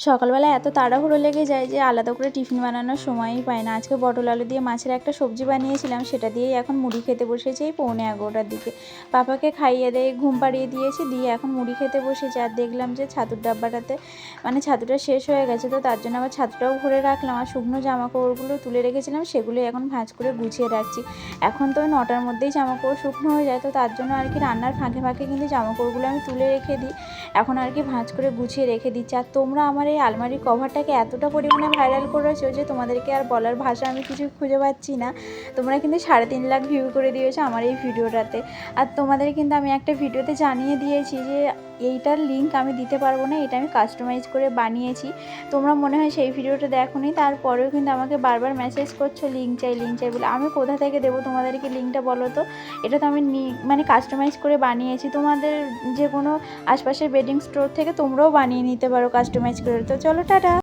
সকালবেলা এত তাড়াহুড়ো লেগে যায় যে আলাদা করে টিফিন বানানোর সময়ই পাই না। আজকে পটল আলু দিয়ে মাছের একটা সবজি বানিয়েছিলাম, সেটা দিয়েই এখন মুড়ি খেতে বসেছি এই 11:45টার দিকে। পাপাকে খাইয়ে দিয়ে ঘুম পাড়িয়ে দিয়েছি, দিয়ে এখন মুড়ি খেতে বসেছি। আর দেখলাম যে ছাতুর ডাব্বাটাতে মানে ছাতুটা শেষ হয়ে গেছে, তো তার জন্য আবার ছাতুটাও ভরে রাখলাম। আর শুকনো জামাকাপড়গুলো তুলে রেখেছিলাম, সেগুলোই এখন ভাঁজ করে গুছিয়ে রাখছি। এখন তো 9টার মধ্যেই জামাকাপড় শুকনো হয়ে যায়, তো তার জন্য আর কি রান্নার ফাঁকে ফাঁকে কিন্তু জামাকাপড়গুলো আমি তুলে রেখে দিই। এখন আর কি ভাঁজ করে গুছিয়ে রেখে দিচ্ছি। আর তোমরা আমার এই আলমারির কভারটাকে এতটা পরিমাণে ভাইরাল করেছো যে তোমাদেরকে আর বলার ভাষা আমি কিছু খুঁজে পাচ্ছি না। তোমরা কিন্তু 3.5 লাখ ভিউ করে দিয়েছো আমার এই ভিডিওটাতে। আর তোমাদের কিন্তু আমি একটা ভিডিওতে জানিয়ে দিয়েছি যে এইটার লিঙ্ক আমি দিতে পারবো না, এটা আমি কাস্টমাইজ করে বানিয়েছি। তোমরা মনে হয় সেই ভিডিওটা দেখোনি, তারপরেও কিন্তু আমাকে বারবার মেসেজ করছো লিঙ্ক চাই বলে। আমি কোথা থেকে দেবো তোমাদেরকে লিঙ্কটা বলো তো? এটা তো আমি মানে কাস্টমাইজ করে বানিয়েছি। তোমাদের যে কোনো আশপাশের বেডিং স্টোর থেকে তোমরাও বানিয়ে নিতে পারো কাস্টমাইজ করে। তো চলো টাটা।